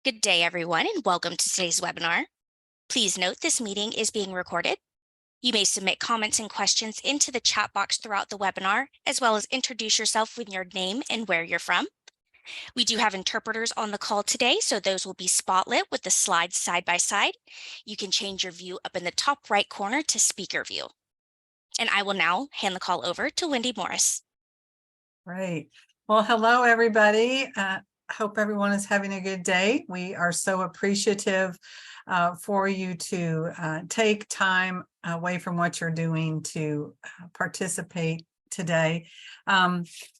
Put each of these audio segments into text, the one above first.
Good day, everyone, and welcome to today's webinar. Please note this meeting is being recorded. You may submit comments and questions into the chat box throughout the webinar, as well as introduce yourself with your name and where you're from. We do have interpreters on the call today, so those will be spotlit with the slides side by side. You can change your view up in the top right corner to speaker view. And I will now hand the call over to Wendy Morris. Great. Well, hello, everybody. Hope everyone is having a good day. We are so appreciative for you to take time away from what you're doing to participate today.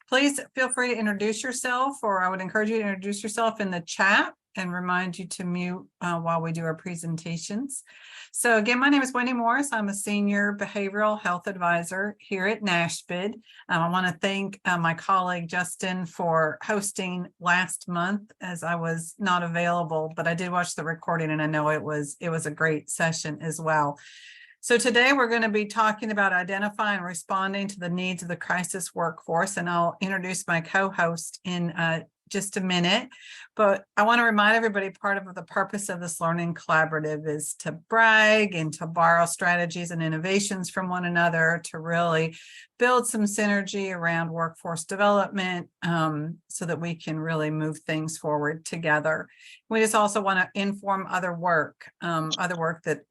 Please feel free to introduce yourself, or I would encourage you to introduce yourself in the chat and remind you to mute while we do our presentations. So again, my name is Wendy Morris. I'm a senior behavioral health advisor here at NASMHPD. I want to thank my colleague Justin for hosting last month, as I was not available, but I did watch the recording and I know it was a great session as well. So today we're going to be talking about identifying and responding to the needs of the crisis workforce, and I'll introduce my co-host in just a minute. But I want to remind everybody part of the purpose of this learning collaborative is to brag and to borrow strategies and innovations from one another to really build some synergy around workforce development so that we can really move things forward together. We just also want to inform other work that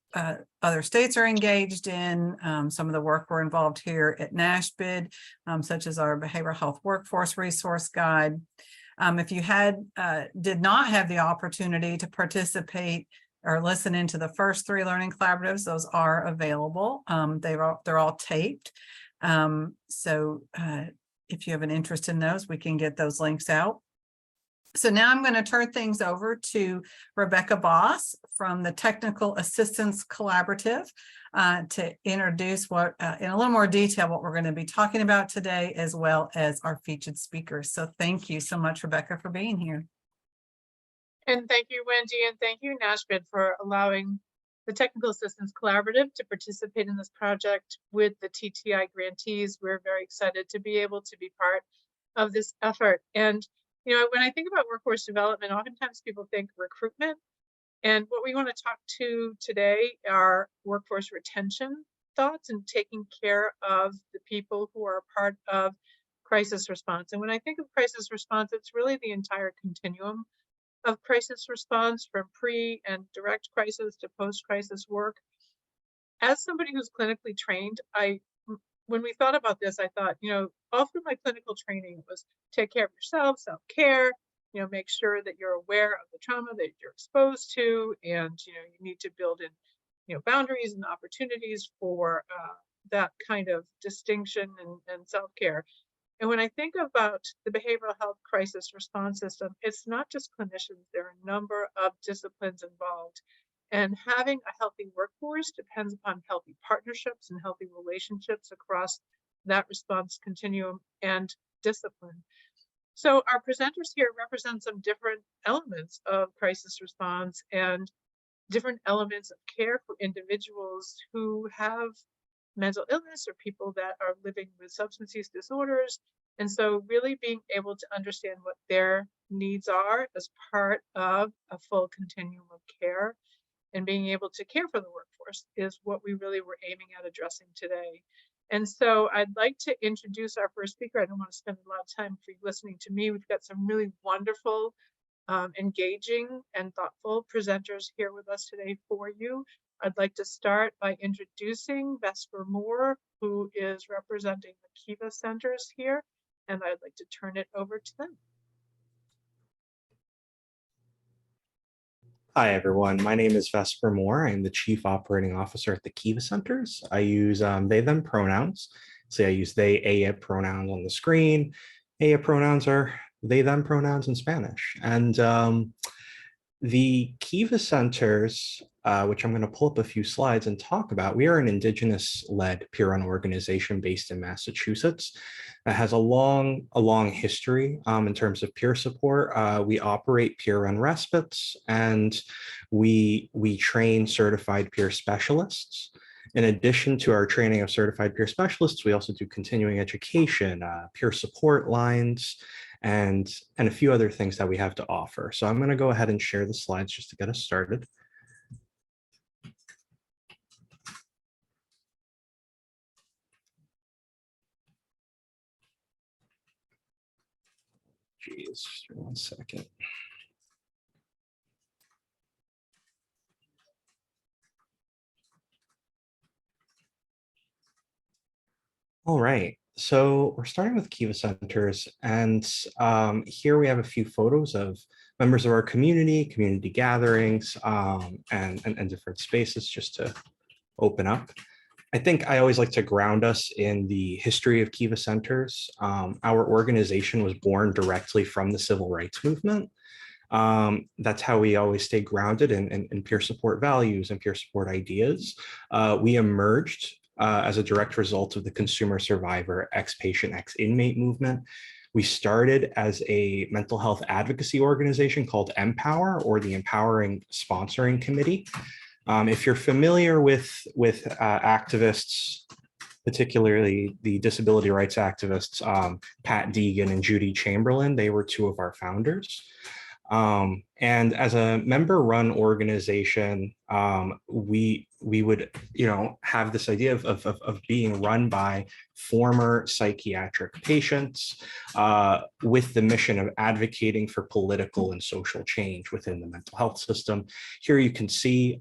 other states are engaged in, some of the work we're involved here at NASMHPD, such as our Behavioral Health Workforce Resource Guide. If you did not have the opportunity to participate or listen into the first 3 learning collaboratives, those are available. They're all taped. So if you have an interest in those, we can get those links out. So now I'm going to turn things over to Rebecca Boss from the Technical Assistance Collaborative to introduce in a little more detail what we're going to be talking about today, as well as our featured speakers. So thank you so much, Rebecca, for being here. And thank you, Wendy, and thank you, NASMHPD, for allowing the Technical Assistance Collaborative to participate in this project with the TTI grantees. We're very excited to be able to be part of this effort. And you know, when I think about workforce development, oftentimes people think recruitment. And what we want to talk to today are workforce retention thoughts and taking care of the people who are a part of crisis response. And when I think of crisis response, it's really the entire continuum of crisis response, from pre and direct crisis to post-crisis work. As somebody who's clinically trained, when we thought about this, I thought, you know, all through my clinical training was take care of yourself, self-care, you know, make sure that you're aware of the trauma that you're exposed to, and, you know, you need to build in, you know, boundaries and opportunities for that kind of distinction and self-care. And when I think about the behavioral health crisis response system, it's not just clinicians. There are a number of disciplines involved. And having a healthy workforce depends upon healthy partnerships and healthy relationships across that response continuum and discipline. So our presenters here represent some different elements of crisis response and different elements of care for individuals who have mental illness or people that are living with substance use disorders. And so really being able to understand what their needs are as part of a full continuum of care and being able to care for the workforce is what we really were aiming at addressing today. And so I'd like to introduce our first speaker. I don't want to spend a lot of time for you listening to me. We've got some really wonderful, engaging and thoughtful presenters here with us today for you. I'd like to start by introducing Vesper Moore, who is representing the Kiva centers here, and I'd like to turn it over to them. Hi, everyone. My name is Vesper Moore. I'm the Chief Operating Officer at the Kiva Centers. I use they, them pronouns. So I use they, ella pronouns on the screen. Ella pronouns are they, them pronouns in Spanish. And the Kiva Centers, which I'm going to pull up a few slides and talk about, we are an Indigenous-led peer-run organization based in Massachusetts that has a long history in terms of peer support. We operate peer-run respites, and we train certified peer specialists. In addition to our training of certified peer specialists, we also do continuing education, peer support lines, and a few other things that we have to offer. So I'm going to go ahead and share the slides just to get us started. Geez, just 1 second. All right, so we're starting with Kiva Centers, and here we have a few photos of members of our community gatherings, and different spaces just to open up. I think I always like to ground us in the history of Kiva Centers. Our organization was born directly from the civil rights movement. That's how we always stay grounded in peer support values and peer support ideas. We emerged as a direct result of the consumer survivor, ex-patient, ex-inmate movement. We started as a mental health advocacy organization called Empower, or the Empowering Sponsoring Committee. If you're familiar with activists, particularly the disability rights activists, Pat Deegan and Judy Chamberlain, they were two of our founders. And as a member-run organization, we would, have this idea of being run by former psychiatric patients, with the mission of advocating for political and social change within the mental health system. Here you can see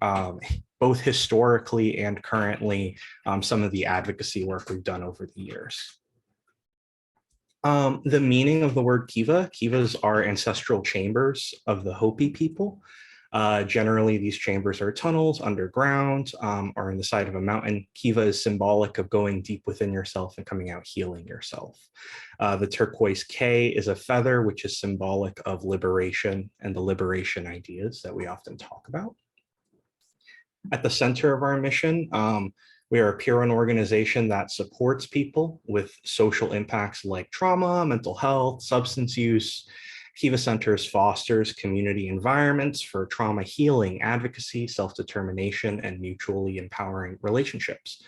both historically and currently some of the advocacy work we've done over the years. The meaning of the word Kiva. Kivas are ancestral chambers of the Hopi people. Generally, these chambers are tunnels underground, or in the side of a mountain. Kiva is symbolic of going deep within yourself and coming out healing yourself. The turquoise K is a feather, which is symbolic of liberation and the liberation ideas that we often talk about. At the center of our mission, we are a peer-run organization that supports people with social impacts like trauma, mental health, substance use. Kiva Centers fosters community environments for trauma healing, advocacy, self-determination, and mutually empowering relationships.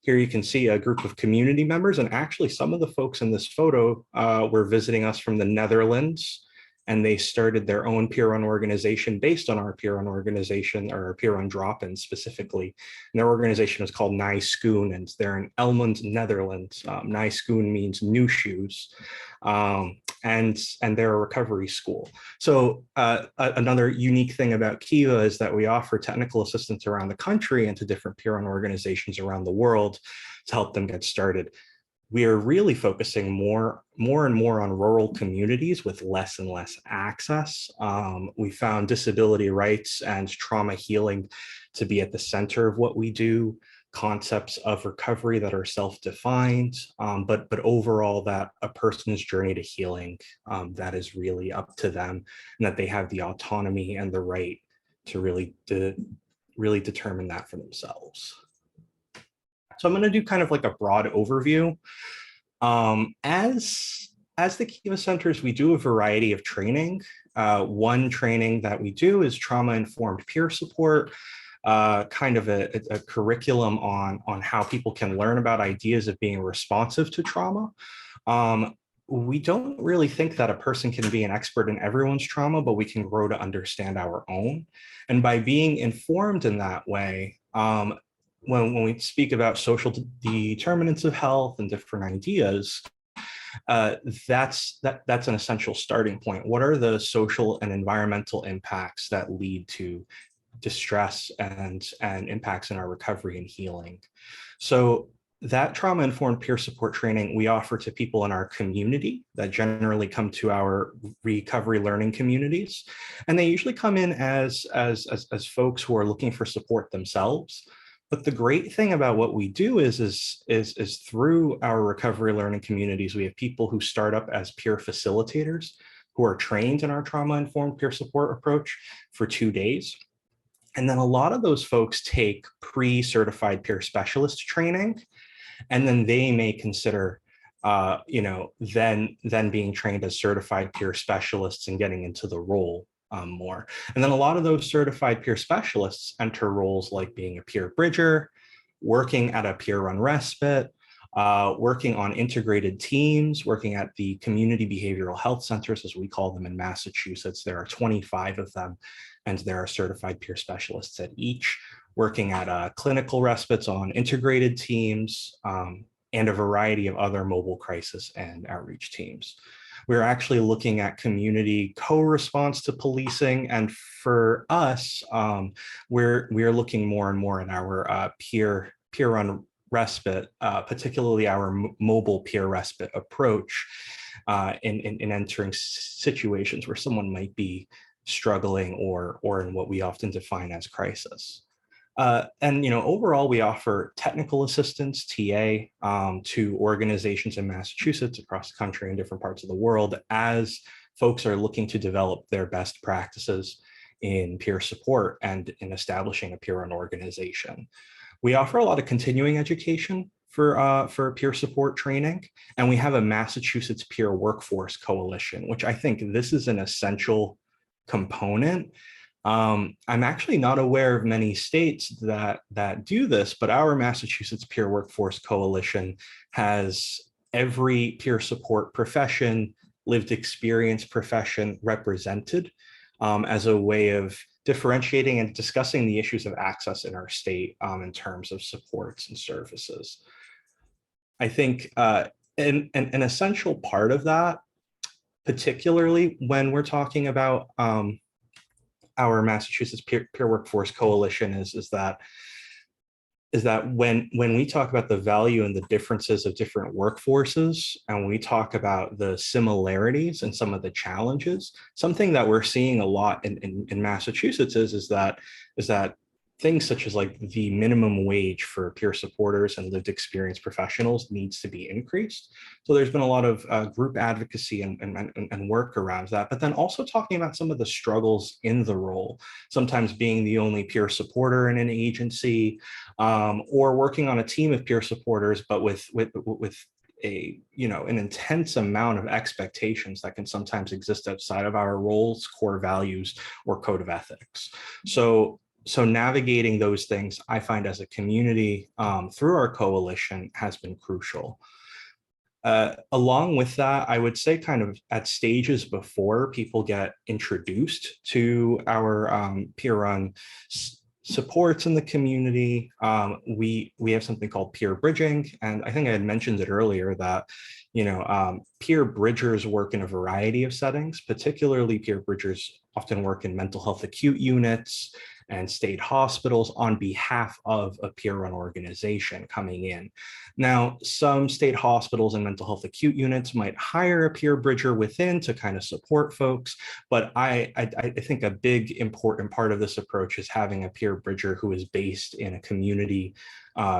Here you can see a group of community members, and actually some of the folks in this photo were visiting us from the Netherlands, and they started their own peer-run organization based on our peer-run organization, or our peer-run drop-in specifically. And their organization is called Nijskoen, and they're in Elmond, Netherlands. Nijskoen means new shoes, and they're a recovery school. So another unique thing about Kiva is that we offer technical assistance around the country and to different peer-run organizations around the world to help them get started. We are really focusing more and more on rural communities with less and less access. We found disability rights and trauma healing to be at the center of what we do, concepts of recovery that are self-defined, but overall that a person's journey to healing, that is really up to them, and that they have the autonomy and the right to really determine that for themselves. So I'm going to do kind of like a broad overview. As the Kiva Centers, we do a variety of training. One training that we do is trauma-informed peer support, kind of a curriculum on how people can learn about ideas of being responsive to trauma. We don't really think that a person can be an expert in everyone's trauma, but we can grow to understand our own. And by being informed in that way, when we speak about social determinants of health and different ideas, that's an essential starting point. What are the social and environmental impacts that lead to distress and impacts in our recovery and healing? So that trauma-informed peer support training we offer to people in our community that generally come to our recovery learning communities. And they usually come in as folks who are looking for support themselves. But the great thing about what we do is through our recovery learning communities, we have people who start up as peer facilitators who are trained in our trauma-informed peer support approach for 2 days. And then a lot of those folks take pre-certified peer specialist training, and then they may consider then being trained as certified peer specialists and getting into the role more. And then a lot of those certified peer specialists enter roles like being a peer bridger, working at a peer-run respite, working on integrated teams, working at the community behavioral health centers, as we call them in Massachusetts. There are 25 of them, and there are certified peer specialists at each, working at clinical respites on integrated teams, and a variety of other mobile crisis and outreach teams. We're actually looking at community co-response to policing, and for us, we're looking more and more in our peer-run respite, particularly our mobile peer respite approach, in entering situations where someone might be struggling or in what we often define as crisis. And overall, we offer technical assistance, TA, to organizations in Massachusetts, across the country, and different parts of the world, as folks are looking to develop their best practices in peer support and in establishing a peer-run organization. We offer a lot of continuing education for peer support training, and we have a Massachusetts Peer Workforce Coalition, which I think this is an essential component. I'm actually not aware of many states that do this, but our Massachusetts Peer Workforce Coalition has every peer support profession, lived experience profession represented, as a way of differentiating and discussing the issues of access in our state, in terms of supports and services. I think an essential part of that, particularly when we're talking about our Massachusetts Peer Workforce Coalition, is that when we talk about the value and the differences of different workforces, and we talk about the similarities and some of the challenges, something that we're seeing a lot in Massachusetts is that things such as like the minimum wage for peer supporters and lived experience professionals needs to be increased. So there's been a lot of group advocacy and work around that, but then also talking about some of the struggles in the role, sometimes being the only peer supporter in an agency, or working on a team of peer supporters, but with an intense amount of expectations that can sometimes exist outside of our roles, core values, or code of ethics. So navigating those things, I find as a community, through our coalition, has been crucial. Along with that, I would say kind of at stages before people get introduced to our peer-run supports in the community, we have something called peer bridging. And I think I had mentioned it earlier that peer bridgers work in a variety of settings. Particularly, peer bridgers often work in mental health acute units and state hospitals on behalf of a peer-run organization coming in. Now, some state hospitals and mental health acute units might hire a peer bridger within to kind of support folks, but I think a big important part of this approach is having a peer bridger who is based in a community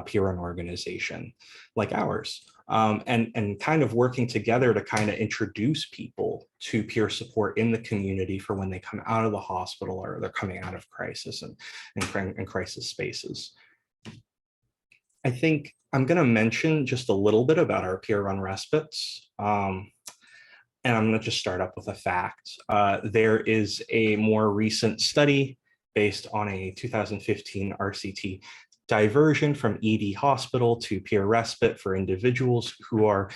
peer-run organization like ours. And kind of working together to kind of introduce people to peer support in the community for when they come out of the hospital or they're coming out of crisis and crisis spaces. I think I'm going to mention just a little bit about our peer-run respites. And I'm going to just start up with a fact. There is a more recent study based on a 2015 RCT diversion from ED hospital to peer respite for individuals who are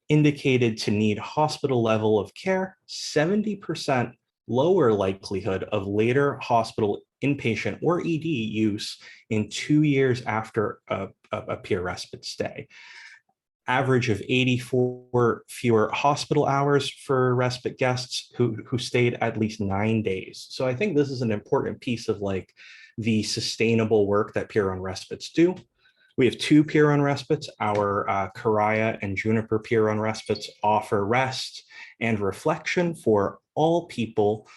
indicated to need hospital level of care, 70% lower likelihood of later hospital inpatient or ED use in 2 years after a peer respite stay. Average of 84 fewer hospital hours for respite guests who stayed at least 9 days. So I think this is an important piece of like the sustainable work that peer-run respites do. We have 2 peer-run respites. Our Karaya and Juniper peer-run respites offer rest and reflection for all people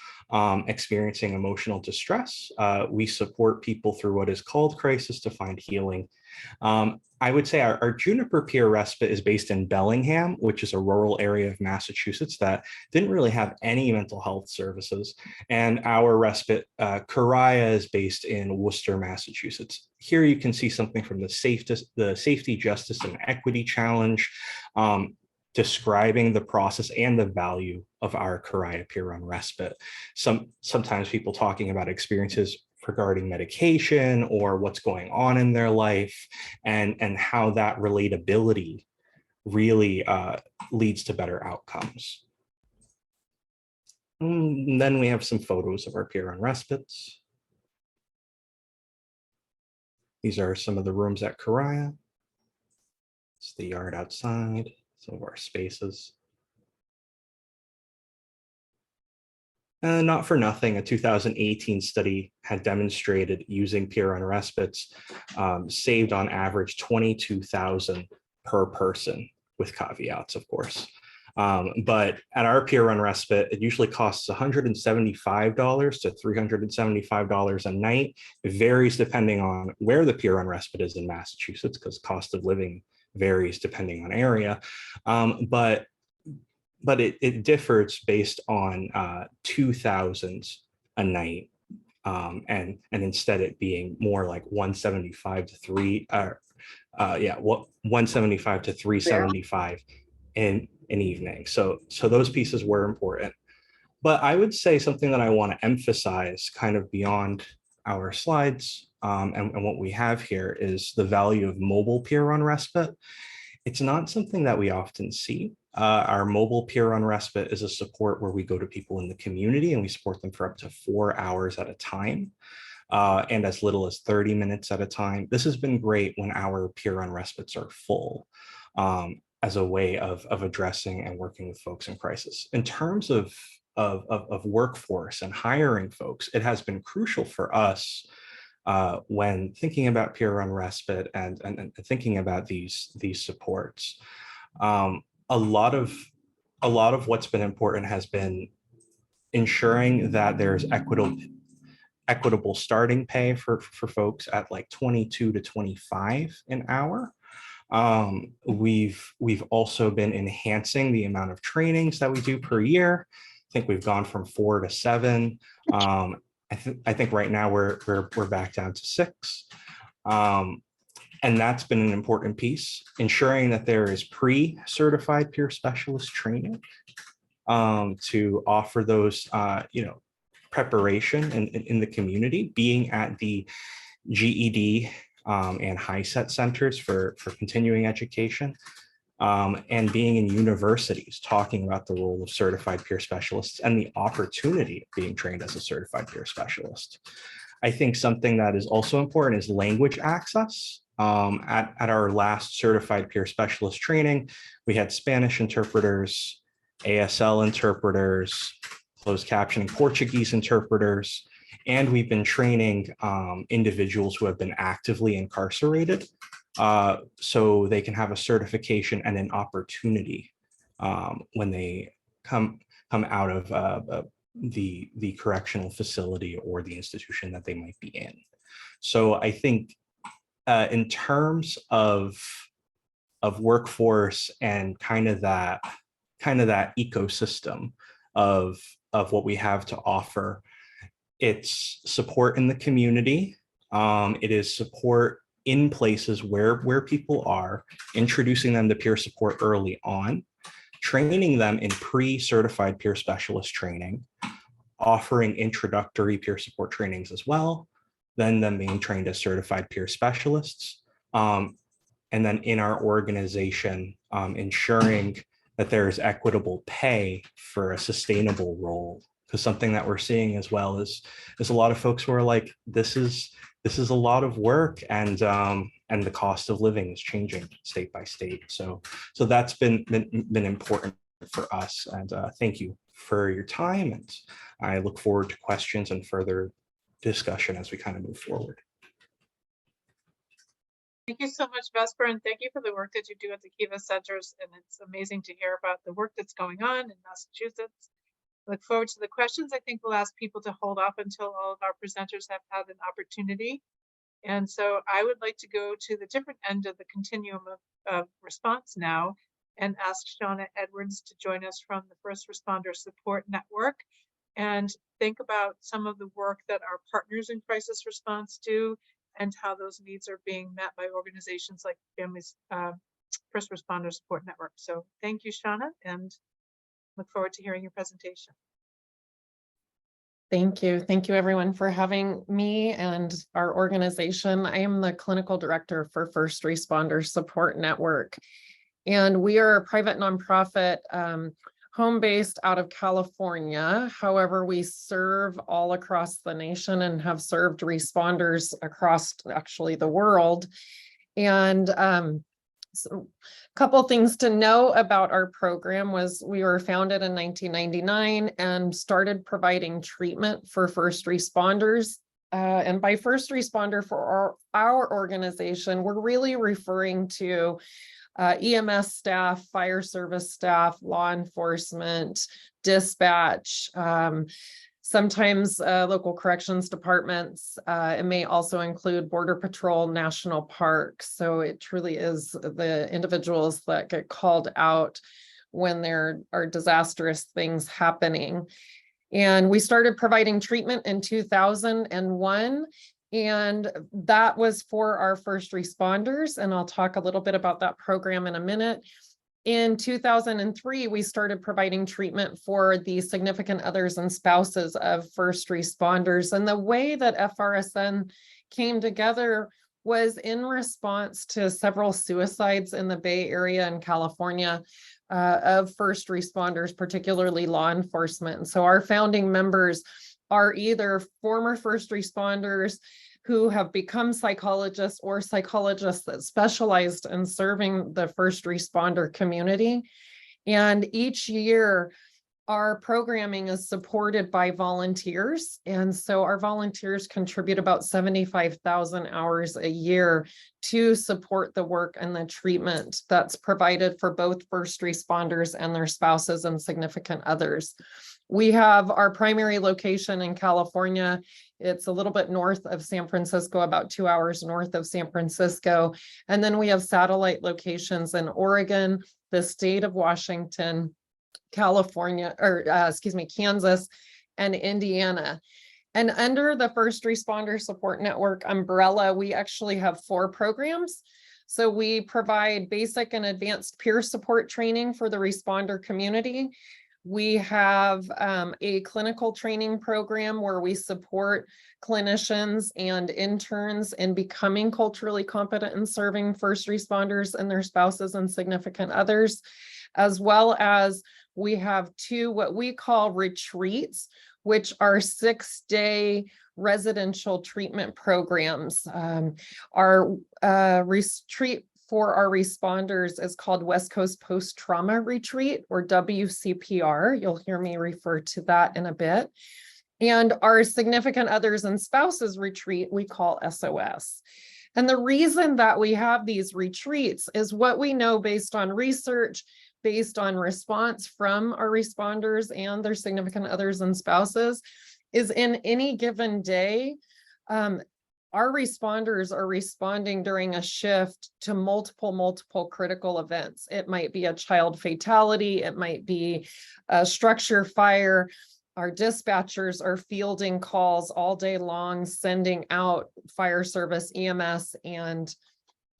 experiencing emotional distress. We support people through what is called crisis to find healing. I would say our Juniper peer respite is based in Bellingham, which is a rural area of Massachusetts that didn't really have any mental health services. And our respite, Karaya, is based in Worcester, Massachusetts. Here you can see something from the Safety, Justice, and Equity Challenge, describing the process and the value of our Karaya peer-run respite. Sometimes people talking about experiences regarding medication or what's going on in their life, and how that relatability really leads to better outcomes. And then we have some photos of our peer-run respites. These are some of the rooms at Karaya. It's the yard outside, some of our spaces. Not for nothing, a 2018 study had demonstrated using peer-run respites saved on average $22,000 per person, with caveats, of course. But at our peer-run respite, it usually costs $175 to $375 a night. It varies depending on where the peer-run respite is in Massachusetts, because cost of living varies depending on area. But it differs based on 2,000 a night, and instead it being more like 175 to 375 in an evening. So those pieces were important. But I would say something that I want to emphasize kind of beyond our slides and what we have here is the value of mobile peer-run respite. It's not something that we often see. Our mobile peer-run respite is a support where we go to people in the community and we support them for up to 4 hours at a time, and as little as 30 minutes at a time. This has been great when our peer-run respites are full, as a way of addressing and working with folks in crisis. In terms of workforce and hiring folks, it has been crucial for us when thinking about peer-run respite and thinking about these supports. A lot of what's been important has been ensuring that there's equitable starting pay for folks at like 22 to 25 an hour. We've also been enhancing the amount of trainings that we do per year. I think we've gone from 4 to 7. I think right now we're back down to 6. And that's been an important piece, ensuring that there is pre-certified peer specialist training to offer those, preparation in the community, being at the GED and HiSET centers for continuing education, and being in universities, talking about the role of certified peer specialists and the opportunity of being trained as a certified peer specialist. I think something that is also important is language access. At our last certified peer specialist training, we had Spanish interpreters, ASL interpreters, closed captioning Portuguese interpreters, and we've been training individuals who have been actively incarcerated, so they can have a certification and an opportunity when they come out of the correctional facility or the institution that they might be in. So I think in terms of workforce and kind of that ecosystem of what we have to offer, it's support in the community. It is support in places where people are, introducing them to peer support early on, training them in pre-certified peer specialist training, offering introductory peer support trainings as well, then them being trained as certified peer specialists. And then in our organization, ensuring that there is equitable pay for a sustainable role. Because something that we're seeing as well is a lot of folks who are like, this is a lot of work, and the cost of living is changing state by state. So that's been important for us. And thank you for your time. And I look forward to questions and further discussion as we kind of move forward. Thank you so much, Vesper, and thank you for the work that you do at the Kiva Centers. And it's amazing to hear about the work that's going on in Massachusetts. Look forward to the questions. I think we'll ask people to hold off until all of our presenters have had an opportunity. And so I would like to go to the different end of the continuum of response now and ask Shaunna Edwards to join us from the First Responder Support Network and think about some of the work that our partners in crisis response do and how those needs are being met by organizations like Families First Responder Support Network. So thank you, Shaunna, and look forward to hearing your presentation. Thank you. Thank you, everyone, for having me and our organization. I am the clinical director for First Responder Support Network, and we are a private nonprofit home-based out of California. However, we serve all across the nation and have served responders across actually the world. And so a couple things to know about our program was we were founded in 1999 and started providing treatment for first responders. And by first responder for our organization, we're really referring to EMS staff, fire service staff, law enforcement, dispatch, sometimes local corrections departments. It may also include Border Patrol, National Parks. So it truly is the individuals that get called out when there are disastrous things happening. And we started providing treatment in 2001. And that was for our first responders. And I'll talk a little bit about that program in a minute. In 2003, we started providing treatment for the significant others and spouses of first responders. And the way that FRSN came together was in response to several suicides in the Bay Area and California of first responders, particularly law enforcement. And so our founding members are either former first responders who have become psychologists or psychologists that specialized in serving the first responder community. And each year, our programming is supported by volunteers. And so our volunteers contribute about 75,000 hours a year to support the work and the treatment that's provided for both first responders and their spouses and significant others. We have our primary location in California. It's a little bit north of San Francisco, about 2 hours north of San Francisco. And then we have satellite locations in Oregon, the state of Washington, California, or Kansas, and Indiana. And under the First Responder Support Network umbrella, we actually have 4 programs. So we provide basic and advanced peer support training for the responder community. We have a clinical training program where we support clinicians and interns in becoming culturally competent in serving first responders and their spouses and significant others, as well as we have 2 what we call retreats, which are 6-day residential treatment programs. Our retreat for our responders is called West Coast Post-Trauma Retreat, or WCPR. You'll hear me refer to that in a bit. And our significant others and spouses retreat, we call SOS. And the reason that we have these retreats is what we know based on research, based on response from our responders and their significant others and spouses, is in any given day, our responders are responding during a shift to multiple critical events. It might be a child fatality, it might be a structure fire. Our dispatchers are fielding calls all day long, sending out fire service, EMS, and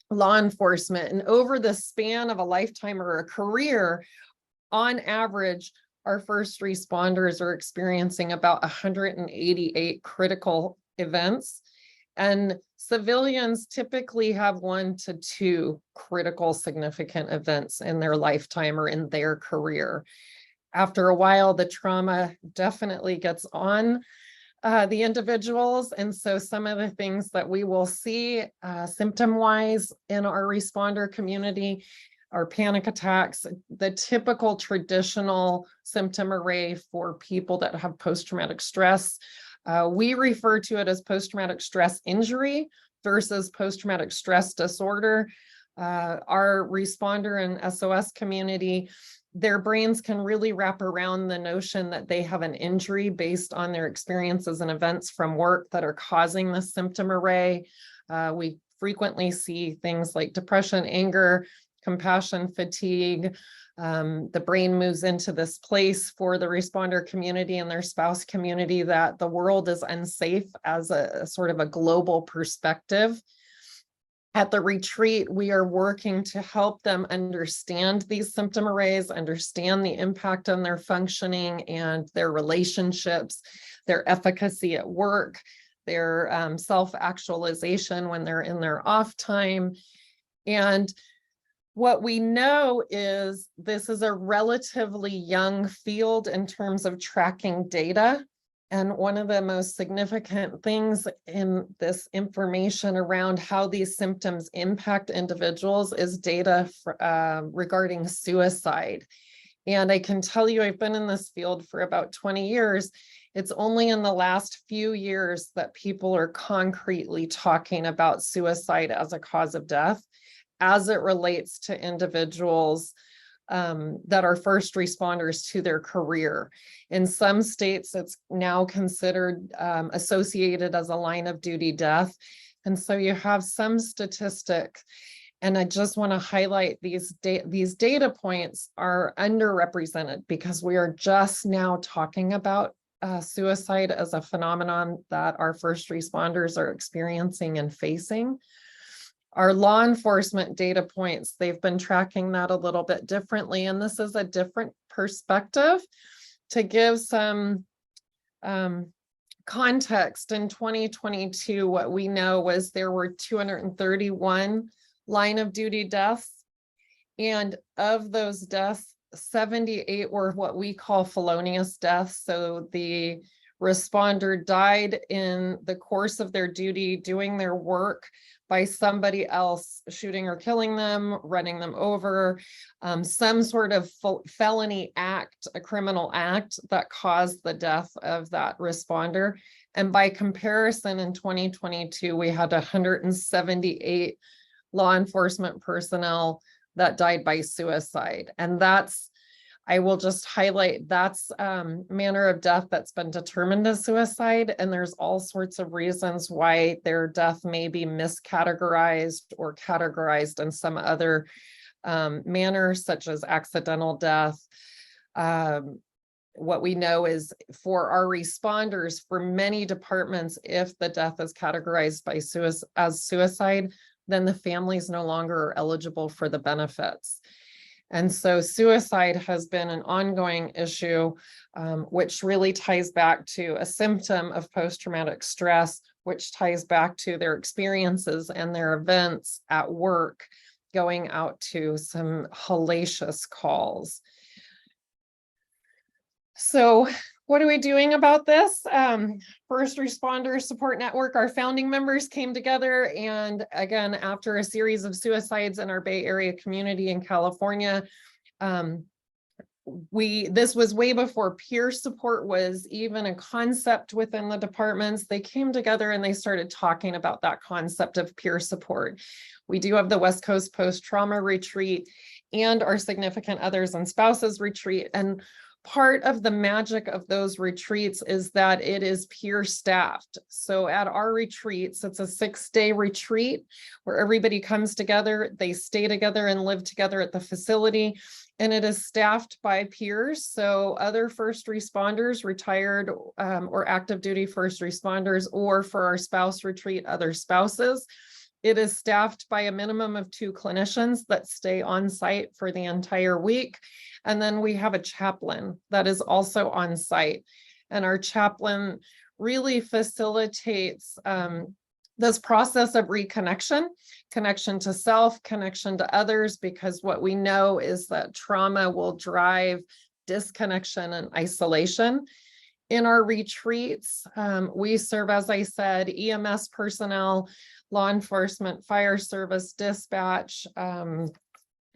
law enforcement. And over the span of a lifetime or a career, on average, our first responders are experiencing about 188 critical events. And civilians typically have 1 to 2 critical significant events in their lifetime or in their career. After a while, the trauma definitely gets on the individuals. And so some of the things that we will see symptom-wise in our responder community are panic attacks, the typical traditional symptom array for people that have post-traumatic stress. We refer to it as post-traumatic stress injury versus post-traumatic stress disorder. Our responder and SOS community, their brains can really wrap around the notion that they have an injury based on their experiences and events from work that are causing the symptom array. We frequently see things like depression, anger, compassion, fatigue. The brain moves into this place for the responder community and their spouse community that the world is unsafe as a sort of a global perspective. At the retreat, we are working to help them understand these symptom arrays, understand the impact on their functioning and their relationships, their efficacy at work, their self-actualization when they're in their off time. And what we know is this is a relatively young field in terms of tracking data. And one of the most significant things in this information around how these symptoms impact individuals is data regarding suicide. And I can tell you, I've been in this field for about 20 years. It's only in the last few years that people are concretely talking about suicide as a cause of death, as it relates to individuals that are first responders to their career. In some states, it's now considered associated as a line of duty death. And so you have some statistics, and I just want to highlight these data points are underrepresented because we are just now talking about suicide as a phenomenon that our first responders are experiencing and facing. Our law enforcement data points, they've been tracking that a little bit differently. And this is a different perspective to give some context. In 2022, what we know was there were 231 line of duty deaths. And of those deaths, 78 were what we call felonious deaths. So the responder died in the course of their duty, doing their work, by somebody else shooting or killing them, running them over, some sort of felony act, a criminal act that caused the death of that responder. And by comparison, in 2022, we had 178 law enforcement personnel that died by suicide. And that's, I will just highlight, that's manner of death that's been determined as suicide. And there's all sorts of reasons why their death may be miscategorized or categorized in some other manner, such as accidental death. What we know is for our responders, for many departments, if the death is categorized by as suicide, then the family is no longer eligible for the benefits. And so suicide has been an ongoing issue, which really ties back to a symptom of post-traumatic stress, which ties back to their experiences and their events at work, going out to some hellacious calls. So what are we doing about this? First Responder Support Network, our founding members came together, and again, after a series of suicides in our Bay Area community in California, this was way before peer support was even a concept within the departments. They came together and they started talking about that concept of peer support. We do have the West Coast Post-Trauma Retreat and our Significant Others and Spouses Retreat. And part of the magic of those retreats is that it is peer staffed. So at our retreats, it's a 6-day retreat where everybody comes together, they stay together and live together at the facility, and it is staffed by peers. So other first responders, retired or active duty first responders, or for our spouse retreat, other spouses. It is staffed by a minimum of 2 clinicians that stay on site for the entire week. And then we have a chaplain that is also on site. And our chaplain really facilitates this process of reconnection, connection to self, connection to others, because what we know is that trauma will drive disconnection and isolation. In our retreats, we serve, as I said, EMS personnel, law enforcement, fire service, dispatch.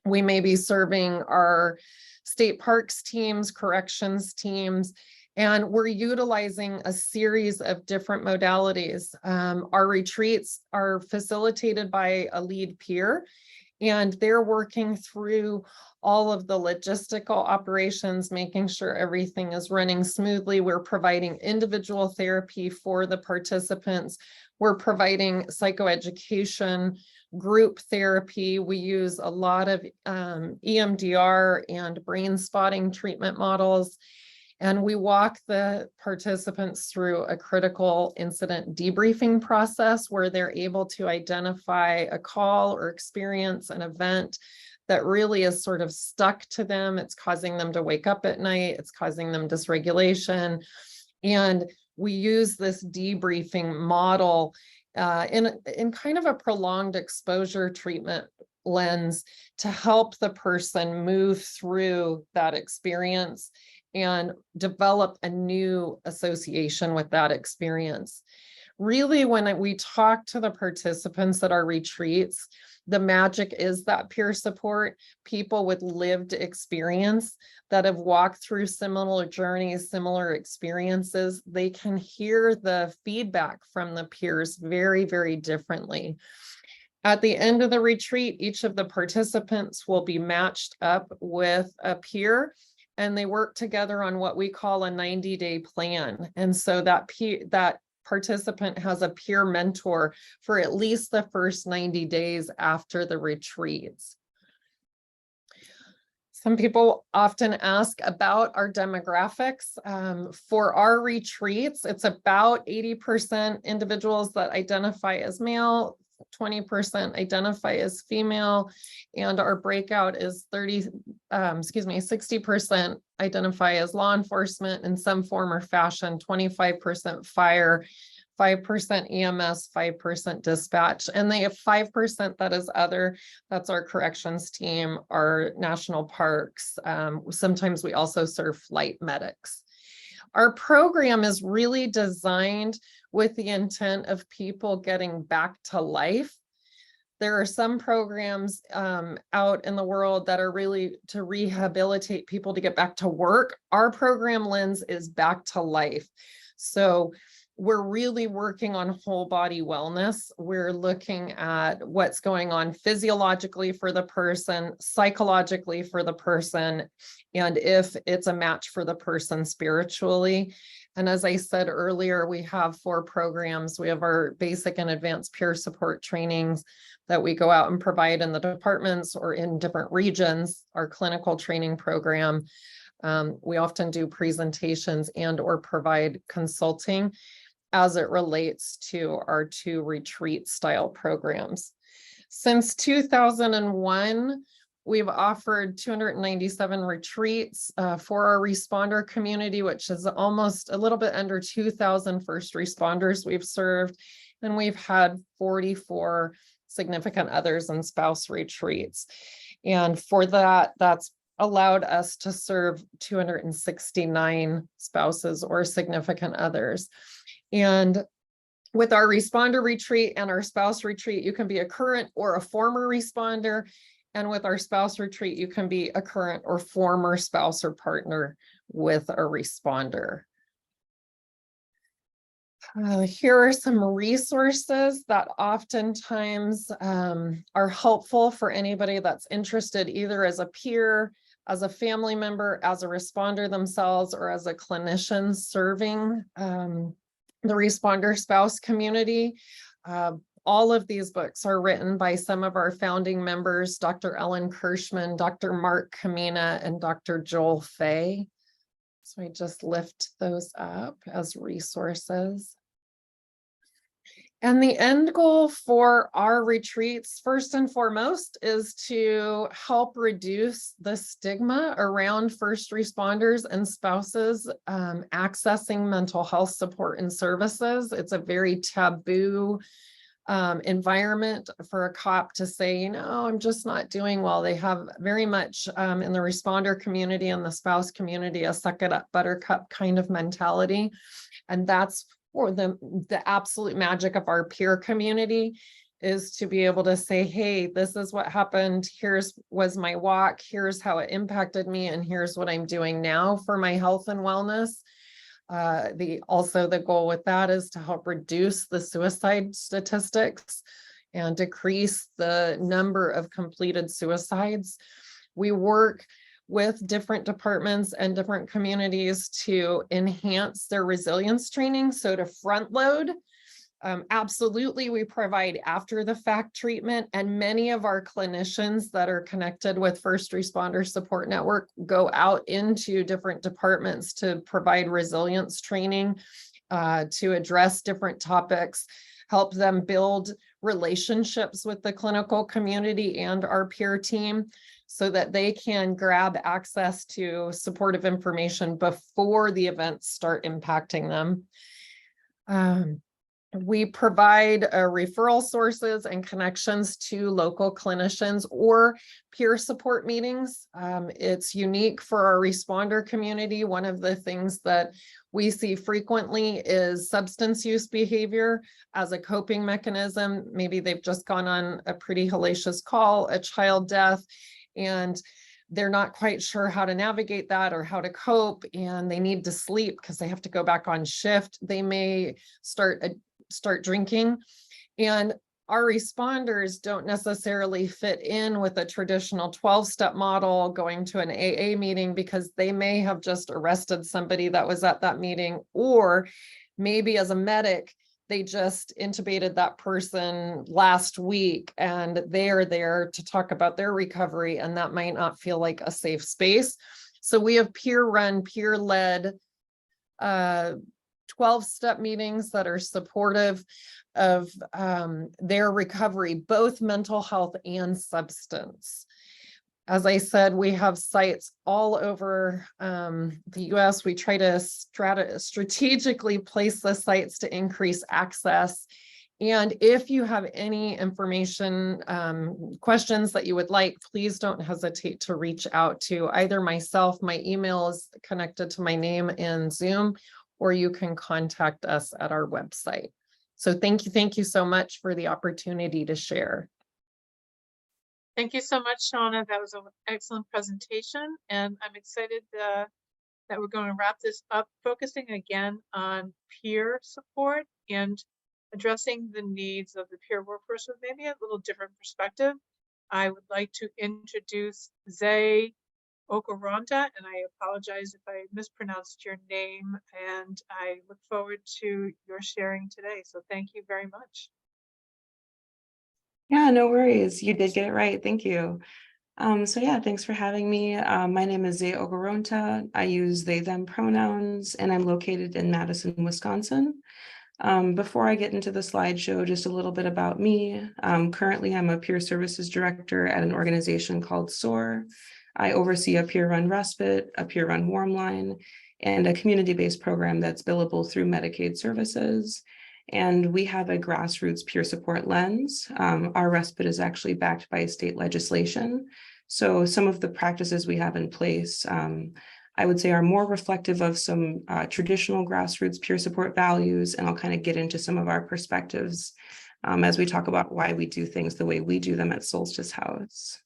We may be serving our state parks teams, corrections teams, and we're utilizing a series of different modalities. Our retreats are facilitated by a lead peer, and they're working through all of the logistical operations, making sure everything is running smoothly. We're providing individual therapy for the participants. We're providing psychoeducation, group therapy. We use a lot of EMDR and brain spotting treatment models. And we walk the participants through a critical incident debriefing process where they're able to identify a call or experience an event that really is sort of stuck to them. It's causing them to wake up at night. It's causing them dysregulation. And we use this debriefing model in kind of a prolonged exposure treatment lens to help the person move through that experience and develop a new association with that experience. Really, when we talk to the participants at our retreats, the magic is that peer support, people with lived experience that have walked through similar journeys, similar experiences. They can hear the feedback from the peers very, very differently. At the end of the retreat, each of the participants will be matched up with a peer, and they work together on what we call a 90-day plan. And so that participant has a peer mentor for at least the first 90 days after the retreats. Some people often ask about our demographics. For our retreats, it's about 80% individuals that identify as male, 20% identify as female, and our breakout is 60% identify as law enforcement in some form or fashion, 25% fire, 5% EMS, 5% dispatch, and they have 5% that is other. That's our corrections team, our national parks. Sometimes we also serve flight medics. Our program is really designed with the intent of people getting back to life. There are some programs out in the world that are really to rehabilitate people to get back to work. Our program lens is back to life. So we're really working on whole body wellness. We're looking at what's going on physiologically for the person, psychologically for the person, and if it's a match for the person spiritually. And as I said earlier, we have 4 programs. We have our basic and advanced peer support trainings that we go out and provide in the departments or in different regions, our clinical training program. We often do presentations and or provide consulting as it relates to our 2 retreat style programs. Since 2001, we've offered 297 retreats for our responder community, which is almost a little bit under 2,000 first responders we've served. And we've had 44 significant others and spouse retreats. And for that, that's allowed us to serve 269 spouses or significant others. And with our responder retreat and our spouse retreat, you can be a current or a former responder. And with our spouse retreat, you can be a current or former spouse or partner with a responder. Here are some resources that oftentimes are helpful for anybody that's interested, either as a peer, as a family member, as a responder themselves, or as a clinician serving the responder spouse community. All of these books are written by some of our founding members, Dr. Ellen Kirschman, Dr. Mark Kamina, and Dr. Joel Fay. So I just lift those up as resources. And the end goal for our retreats, first and foremost, is to help reduce the stigma around first responders and spouses accessing mental health support and services. It's a very taboo environment for a cop to say, you know, I'm just not doing well. They have very much in the responder community and the spouse community, a suck it up buttercup kind of mentality. And that's for the absolute magic of our peer community, is to be able to say, hey, this is what happened. Was my walk. Here's how it impacted me. And here's what I'm doing now for my health and wellness. Also the goal with that is to help reduce the suicide statistics and decrease the number of completed suicides. We work with different departments and different communities to enhance their resilience training. So to front load, absolutely, we provide after the fact treatment, and many of our clinicians that are connected with First Responder Support Network go out into different departments to provide resilience training to address different topics, help them build relationships with the clinical community and our peer team so that they can grab access to supportive information before the events start impacting them. We provide referral sources and connections to local clinicians or peer support meetings. It's unique for our responder community. One of the things that we see frequently is substance use behavior as a coping mechanism. Maybe they've just gone on a pretty hellacious call, a child death, and they're not quite sure how to navigate that or how to cope, and they need to sleep because they have to go back on shift. They may start drinking, and our responders don't necessarily fit in with a traditional 12-step model going to an AA meeting because they may have just arrested somebody that was at that meeting, or maybe as a medic, they just intubated that person last week and they are there to talk about their recovery, and that might not feel like a safe space. So we have peer-run, peer-led 12-step meetings that are supportive of their recovery, both mental health and substance. As I said, we have sites all over the US. We try to strategically place the sites to increase access. And if you have any information, questions that you would like, please don't hesitate to reach out to either myself. My email is connected to my name in Zoom, or you can contact us at our website. So thank you so much for the opportunity to share. Thank you so much, Shaunna. That was an excellent presentation, and I'm excited that we're going to wrap this up, focusing again on peer support and addressing the needs of the peer workforce with maybe a little different perspective. I would like to introduce Zay Okoronta, and I apologize if I mispronounced your name, and I look forward to your sharing today. So thank you very much. Yeah, no worries. You did get it right. Thank you. So yeah, thanks for having me. My name is Zay Okoronta. I use they, them pronouns, and I'm located in Madison, Wisconsin. Before I get into the slideshow, just a little bit about me. Currently, I'm a peer services director at an organization called SOAR. I oversee a peer-run respite, a peer-run warm line, and a community-based program that's billable through Medicaid services. And we have a grassroots peer support lens. Our respite is actually backed by state legislation. So some of the practices we have in place, I would say, are more reflective of some traditional grassroots peer support values. And I'll kind of get into some of our perspectives as we talk about why we do things the way we do them at Solstice House.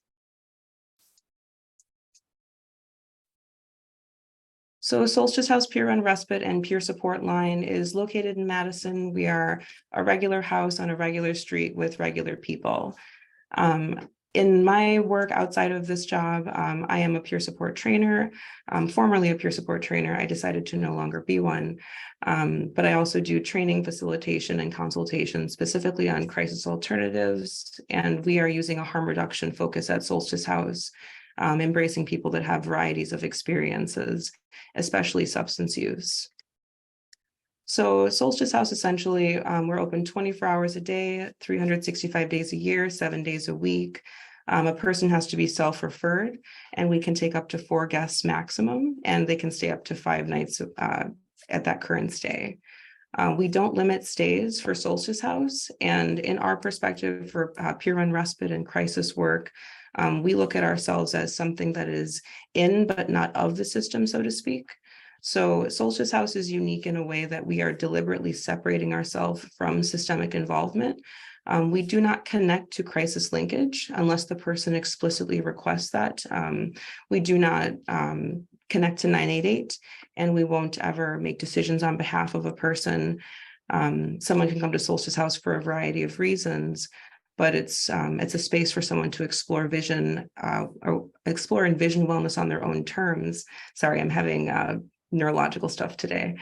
So Solstice House Peer Run Respite and Peer Support Line is located in Madison. We are a regular house on a regular street with regular people. In my work outside of this job, I am a peer support trainer, formerly a peer support trainer. I decided to no longer be one, but I also do training, facilitation, and consultation specifically on crisis alternatives. And we are using a harm reduction focus at Solstice House, embracing people that have varieties of experiences, especially substance use. So Solstice House, essentially, we're open 24 hours a day, 365 days a year, 7 days a week. A person has to be self-referred, and we can take up to 4 guests maximum, and they can stay up to 5 nights at that current stay. We don't limit stays for Solstice House, and in our perspective for peer run respite and crisis work, we look at ourselves as something that is in but not of the system, so to speak. So Solstice House is unique in a way that we are deliberately separating ourselves from systemic involvement. We do not connect to crisis linkage unless the person explicitly requests that. We do not connect to 988, and we won't ever make decisions on behalf of a person. Someone can come to Solstice House for a variety of reasons, but it's a space for someone to explore vision or explore and vision wellness on their own terms. Sorry, I'm having neurological stuff today.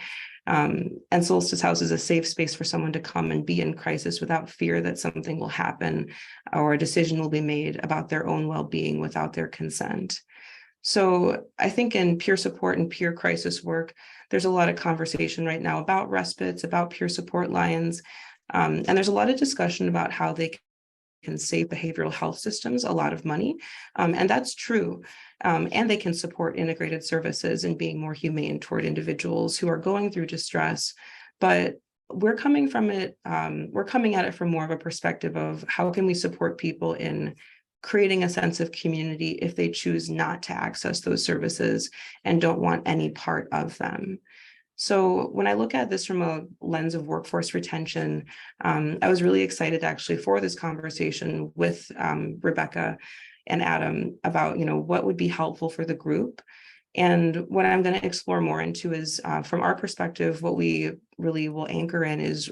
And Solstice House is a safe space for someone to come and be in crisis without fear that something will happen or a decision will be made about their own well-being without their consent. So I think in peer support and peer crisis work, there's a lot of conversation right now about respites, about peer support lines, and there's a lot of discussion about how they can save behavioral health systems a lot of money, and that's true. And they can support integrated services and being more humane toward individuals who are going through distress. But we're coming from it, we're coming at it from more of a perspective of how can we support people in creating a sense of community if they choose not to access those services and don't want any part of them. So when I look at this from a lens of workforce retention, I was really excited actually for this conversation with Rebecca and Adam about, what would be helpful for the group. And what I'm going to explore more into is, from our perspective, what we really will anchor in is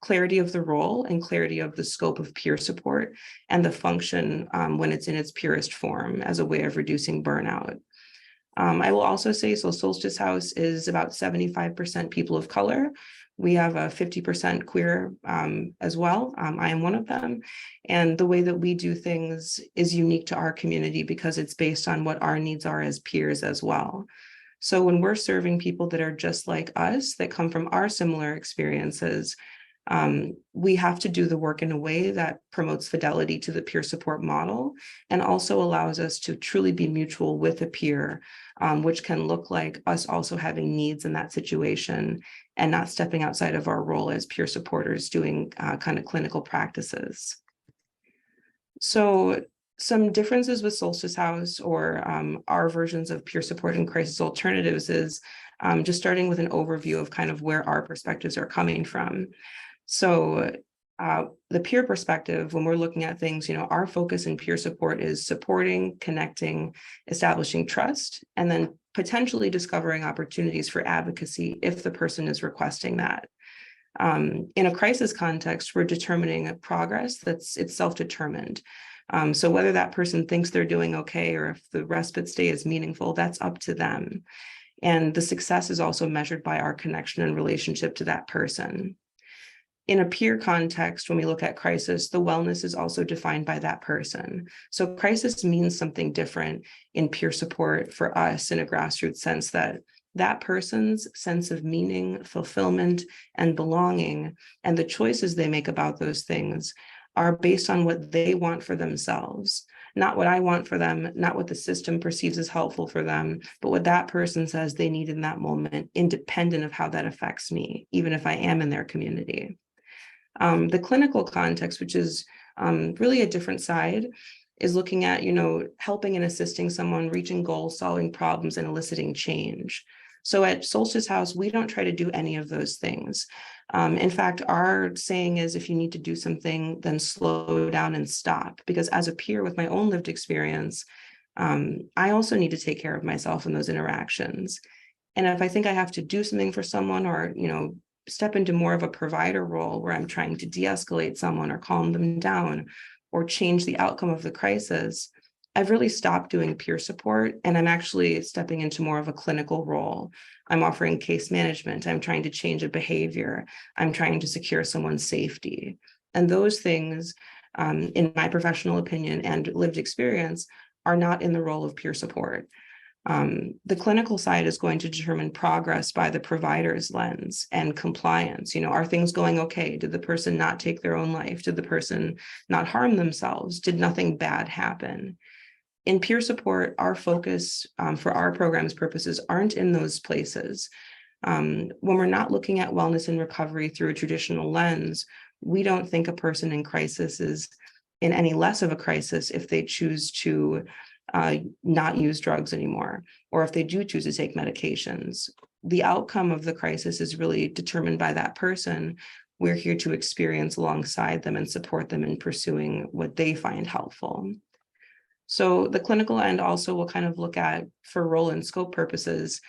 clarity of the role and clarity of the scope of peer support and the function when it's in its purest form as a way of reducing burnout. I will also say, so Solstice House is about 75% people of color. We have a 50% queer as well. I am one of them. And the way that we do things is unique to our community because it's based on what our needs are as peers as well. So when we're serving people that are just like us, that come from our similar experiences, we have to do the work in a way that promotes fidelity to the peer support model and also allows us to truly be mutual with a peer, which can look like us also having needs in that situation and not stepping outside of our role as peer supporters doing kind of clinical practices. So some differences with Solstice House or our versions of peer support and crisis alternatives is just starting with an overview of kind of where our perspectives are coming from. So the peer perspective, when we're looking at things, our focus in peer support is supporting, connecting, establishing trust, and then potentially discovering opportunities for advocacy if the person is requesting that. In a crisis context, we're determining a progress it's self-determined. So whether that person thinks they're doing okay or if the respite stay is meaningful, that's up to them. And the success is also measured by our connection and relationship to that person. In a peer context, when we look at crisis, the wellness is also defined by that person. So crisis means something different in peer support for us in a grassroots sense, that person's sense of meaning, fulfillment, and belonging, and the choices they make about those things are based on what they want for themselves, not what I want for them, not what the system perceives as helpful for them, but what that person says they need in that moment, independent of how that affects me, even if I am in their community. The clinical context, which is really a different side, is looking at, helping and assisting someone reaching goals, solving problems, and eliciting change. So at Solstice House, we don't try to do any of those things. In fact, our saying is, if you need to do something, then slow down and stop. Because as a peer with my own lived experience, I also need to take care of myself in those interactions. And if I think I have to do something for someone or, step into more of a provider role where I'm trying to de-escalate someone or calm them down or change the outcome of the crisis, I've really stopped doing peer support and I'm actually stepping into more of a clinical role. I'm offering case management. I'm trying to change a behavior. I'm trying to secure someone's safety. And those things, in my professional opinion and lived experience, are not in the role of peer support. The clinical side is going to determine progress by the provider's lens and compliance. Are things going okay? Did the person not take their own life? Did the person not harm themselves? Did nothing bad happen? In peer support, our focus for our program's purposes aren't in those places. When we're not looking at wellness and recovery through a traditional lens, we don't think a person in crisis is in any less of a crisis if they choose to not use drugs anymore, or if they do choose to take medications. The outcome of the crisis is really determined by that person. We're here to experience alongside them and support them in pursuing what they find helpful. So the clinical end also will kind of look at, for role and scope purposes,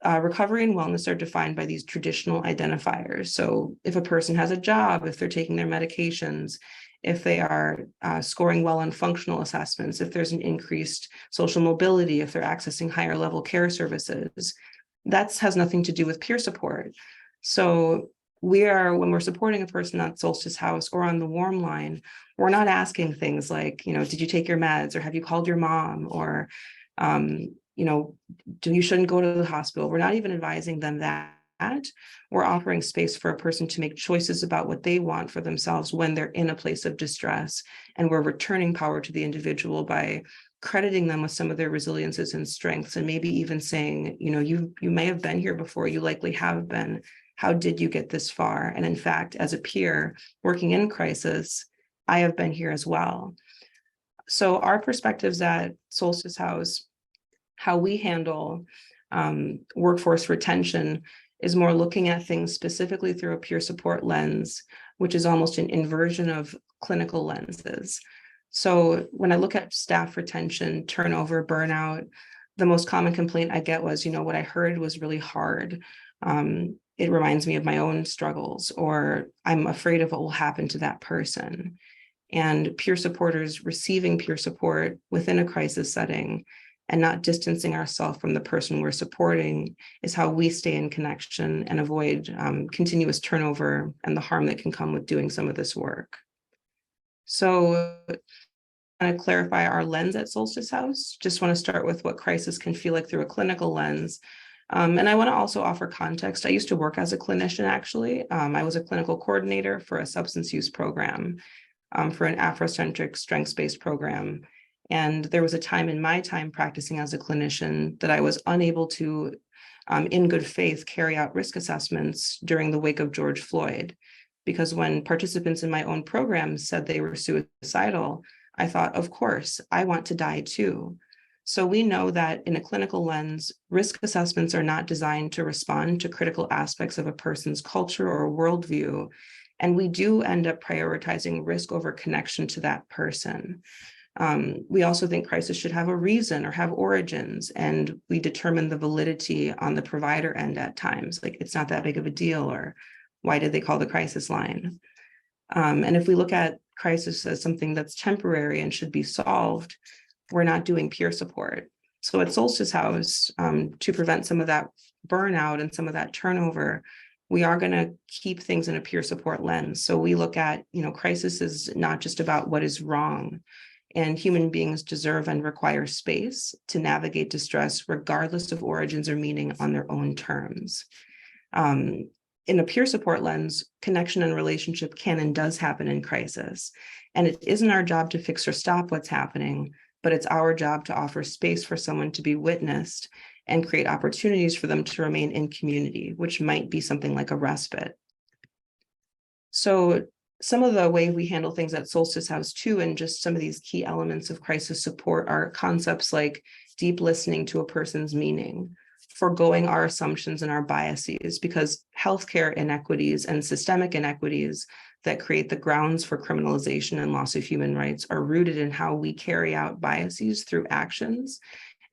recovery and wellness are defined by these traditional identifiers. So if a person has a job, if they're taking their medications, if they are scoring well on functional assessments, if there's an increased social mobility, if they're accessing higher level care services, that has nothing to do with peer support. So when we're supporting a person at Solstice House or on the warm line, we're not asking things like, did you take your meds, or have you called your mom, or, you shouldn't go to the hospital. We're not even advising them that. We're offering space for a person to make choices about what they want for themselves when they're in a place of distress. And we're returning power to the individual by crediting them with some of their resiliences and strengths, and maybe even saying, you may have been here before, you likely have been. How did you get this far? And in fact, as a peer working in crisis, I have been here as well. So our perspectives at Solstice House, how we handle workforce retention is more looking at things specifically through a peer support lens, which is almost an inversion of clinical lenses. So when I look at staff retention, turnover, burnout, the most common complaint I get was, what I heard was really hard. It reminds me of my own struggles, or I'm afraid of what will happen to that person. And peer supporters receiving peer support within a crisis setting and not distancing ourselves from the person we're supporting is how we stay in connection and avoid continuous turnover and the harm that can come with doing some of this work. So to clarify our lens at Solstice House, just want to start with what crisis can feel like through a clinical lens. And I want to also offer context. I used to work as a clinician, actually. I was a clinical coordinator for a substance use program for an Afrocentric strengths-based program. And there was a time in my time practicing as a clinician that I was unable to, in good faith, carry out risk assessments during the wake of George Floyd. Because when participants in my own program said they were suicidal, I thought, of course, I want to die too. So we know that in a clinical lens, risk assessments are not designed to respond to critical aspects of a person's culture or worldview. And we do end up prioritizing risk over connection to that person. We also think crisis should have a reason or have origins, and we determine the validity on the provider end at times, like it's not that big of a deal, or why did they call the crisis line? And if we look at crisis as something that's temporary and should be solved, we're not doing peer support. So at Solstice House, to prevent some of that burnout and some of that turnover, we are going to keep things in a peer support lens. So we look at, crisis is not just about what is wrong, and human beings deserve and require space to navigate distress regardless of origins or meaning on their own terms. In a peer support lens, connection and relationship can and does happen in crisis. And it isn't our job to fix or stop what's happening, but it's our job to offer space for someone to be witnessed and create opportunities for them to remain in community, which might be something like a respite. So some of the way we handle things at Solstice House too, and just some of these key elements of crisis support are concepts like deep listening to a person's meaning, forgoing our assumptions and our biases, because healthcare inequities and systemic inequities that create the grounds for criminalization and loss of human rights are rooted in how we carry out biases through actions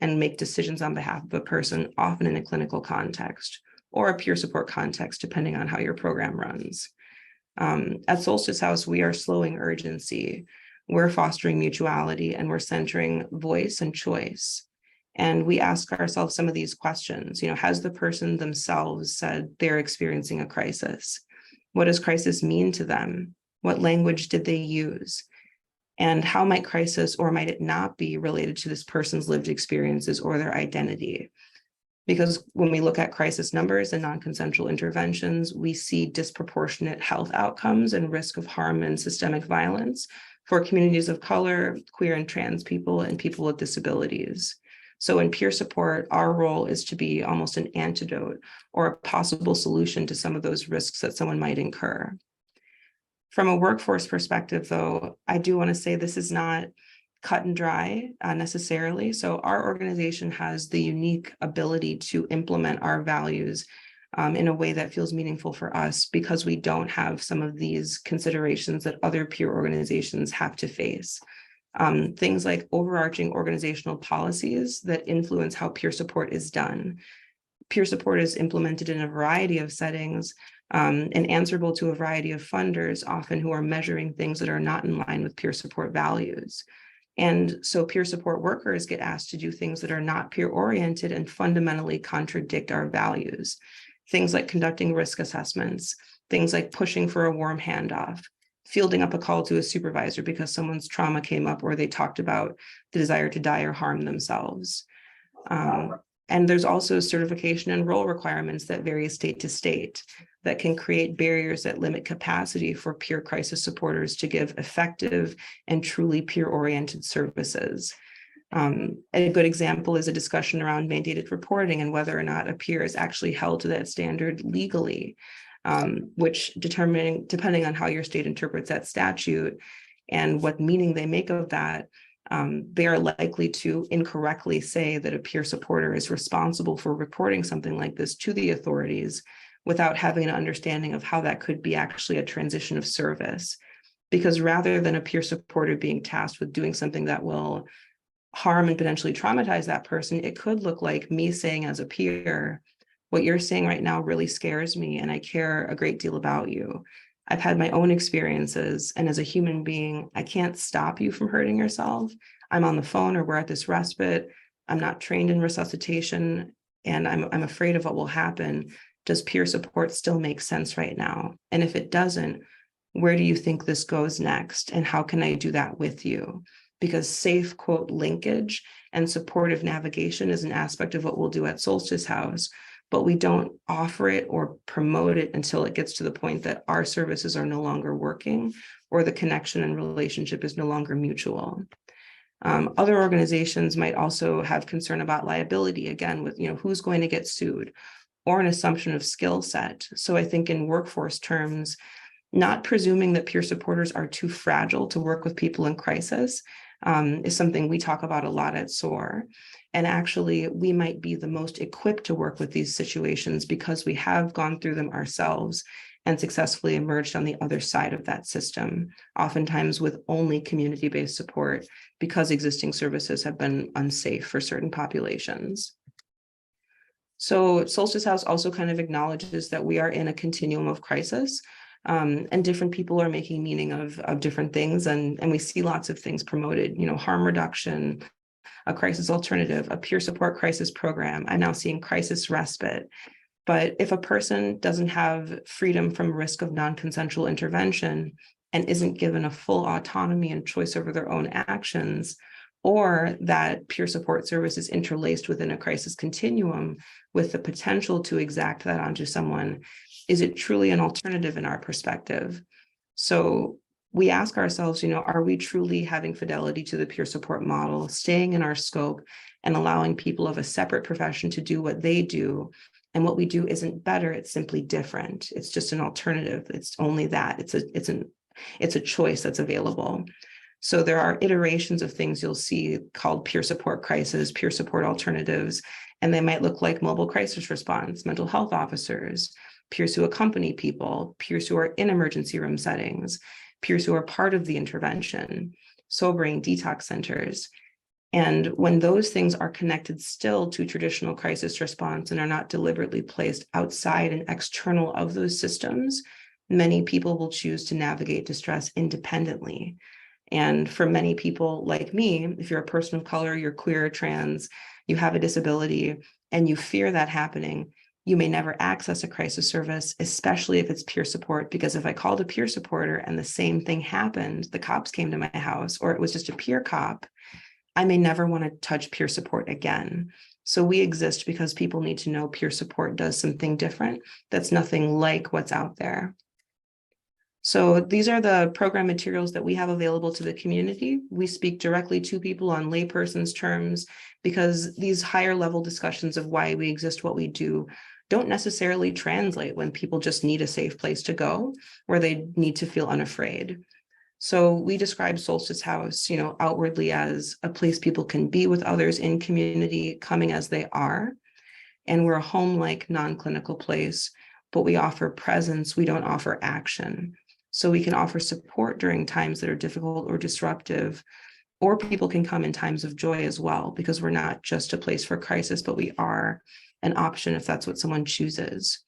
and make decisions on behalf of a person, often in a clinical context or a peer support context, depending on how your program runs. At Solstice House, we are slowing urgency, we're fostering mutuality, and we're centering voice and choice. And we ask ourselves some of these questions. Has the person themselves said they're experiencing a crisis? What does crisis mean to them? What language did they use? And how might crisis, or might it not be, related to this person's lived experiences or their identity? Because when we look at crisis numbers and non-consensual interventions, we see disproportionate health outcomes and risk of harm and systemic violence for communities of color, queer and trans people, and people with disabilities. So in peer support, our role is to be almost an antidote or a possible solution to some of those risks that someone might incur. From a workforce perspective, though, I do want to say this is not cut and dry necessarily. So our organization has the unique ability to implement our values in a way that feels meaningful for us, because we don't have some of these considerations that other peer organizations have to face. Things like overarching organizational policies that influence how peer support is done. Peer support is implemented in a variety of settings and answerable to a variety of funders, often who are measuring things that are not in line with peer support values. And so peer support workers get asked to do things that are not peer-oriented and fundamentally contradict our values. Things like conducting risk assessments, things like pushing for a warm handoff, fielding up a call to a supervisor because someone's trauma came up or they talked about the desire to die or harm themselves. And there's also certification and role requirements that vary state to state that can create barriers that limit capacity for peer crisis supporters to give effective and truly peer-oriented services. A good example is a discussion around mandated reporting and whether or not a peer is actually held to that standard legally, which depending on how your state interprets that statute and what meaning they make of that, they are likely to incorrectly say that a peer supporter is responsible for reporting something like this to the authorities without having an understanding of how that could be actually a transition of service. Because rather than a peer supporter being tasked with doing something that will harm and potentially traumatize that person, it could look like me saying as a peer, what you're saying right now really scares me and I care a great deal about you. I've had my own experiences, and as a human being, I can't stop you from hurting yourself. I'm on the phone or we're at this respite. I'm not trained in resuscitation and I'm afraid of what will happen. Does peer support still make sense right now? And if it doesn't, where do you think this goes next? And how can I do that with you? Because safe, quote, linkage and supportive navigation is an aspect of what we'll do at Solstice House, but we don't offer it or promote it until it gets to the point that our services are no longer working or the connection and relationship is no longer mutual. Other organizations might also have concern about liability, again, with who's going to get sued, or an assumption of skill set. So I think in workforce terms, not presuming that peer supporters are too fragile to work with people in crisis is something we talk about a lot at SOAR. And actually, we might be the most equipped to work with these situations because we have gone through them ourselves and successfully emerged on the other side of that system, oftentimes with only community-based support because existing services have been unsafe for certain populations. So Solstice House also kind of acknowledges that we are in a continuum of crisis. And different people are making meaning of different things. And we see lots of things promoted, harm reduction, a crisis alternative, a peer support crisis program. I'm now seeing crisis respite. But if a person doesn't have freedom from risk of non-consensual intervention and isn't given a full autonomy and choice over their own actions, or that peer support service is interlaced within a crisis continuum with the potential to exact that onto someone, is it truly an alternative in our perspective? So we ask ourselves, are we truly having fidelity to the peer support model, staying in our scope and allowing people of a separate profession to do what they do? And what we do isn't better, it's simply different. It's just an alternative. It's only that. It's a choice that's available. So there are iterations of things you'll see called peer support crisis, peer support alternatives, and they might look like mobile crisis response, mental health officers, peers who accompany people, peers who are in emergency room settings, peers who are part of the intervention, sobering detox centers. And when those things are connected still to traditional crisis response and are not deliberately placed outside and external of those systems, many people will choose to navigate distress independently. And for many people like me, if you're a person of color, you're queer, trans, you have a disability, and you fear that happening, you may never access a crisis service, especially if it's peer support, because if I called a peer supporter and the same thing happened, the cops came to my house, or it was just a peer cop, I may never want to touch peer support again. So we exist because people need to know peer support does something different that's nothing like what's out there. So these are the program materials that we have available to the community. We speak directly to people on layperson's terms because these higher level discussions of why we exist, what we do, don't necessarily translate when people just need a safe place to go, where they need to feel unafraid. So we describe Solstice House, outwardly as a place people can be with others in community, coming as they are. And we're a home-like non-clinical place, but we offer presence, we don't offer action. So we can offer support during times that are difficult or disruptive, or people can come in times of joy as well, because we're not just a place for crisis, but we are an option if that's what someone chooses.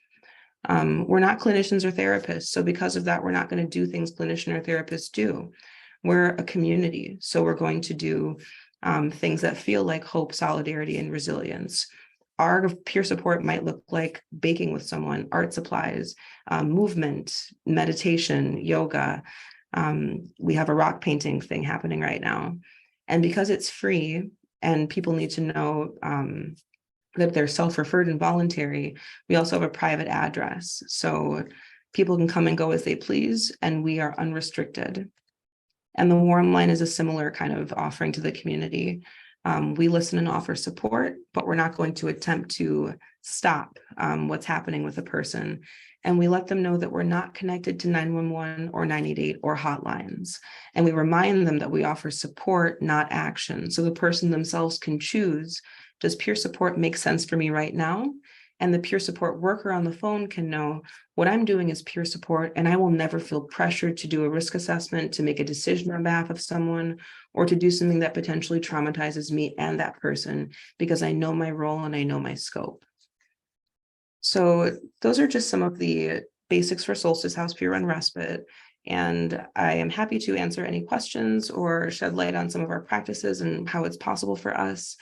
We're not clinicians or therapists. So because of that, we're not going to do things clinician or therapists do. We're a community. So we're going to do things that feel like hope, solidarity, and resilience. Our peer support might look like baking with someone, art supplies, movement, meditation, yoga. We have a rock painting thing happening right now. And because it's free and people need to know that they're self-referred and voluntary, we also have a private address. So people can come and go as they please, and we are unrestricted. And the warm line is a similar kind of offering to the community. We listen and offer support, but we're not going to attempt to stop what's happening with a person. And we let them know that we're not connected to 911 or 988 or hotlines. And we remind them that we offer support, not action. So the person themselves can choose, does peer support make sense for me right now? And the peer support worker on the phone can know what I'm doing is peer support, and I will never feel pressured to do a risk assessment, to make a decision on behalf of someone, or to do something that potentially traumatizes me and that person, because I know my role and I know my scope. So those are just some of the basics for Solstice House Peer Run Respite. And I am happy to answer any questions or shed light on some of our practices and how it's possible for us.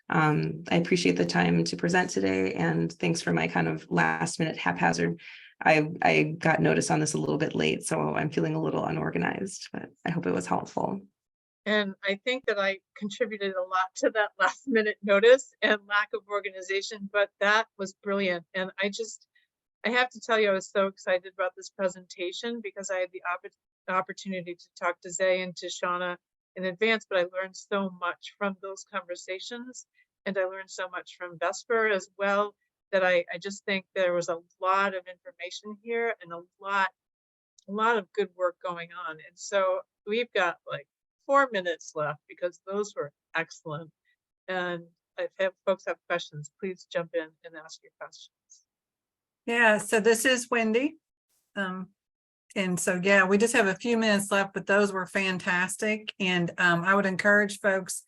I appreciate the time to present today, and thanks for my kind of last minute haphazard. I got notice on this a little bit late, so I'm feeling a little unorganized, but I hope it was helpful. And I think that I contributed a lot to that last minute notice and lack of organization, but that was brilliant. And I have to tell you, I was so excited about this presentation because I had the opportunity to talk to Zay and to Shaunna in advance, but I learned so much from those conversations. And I learned so much from Vesper as well, that I just think there was a lot of information here and a lot of good work going on. And so we've got like 4 minutes left because those were excellent. And if folks have questions, please jump in and ask your questions. Yeah, so this is Wendy. And so, yeah, we just have a few minutes left, but those were fantastic. And I would encourage folks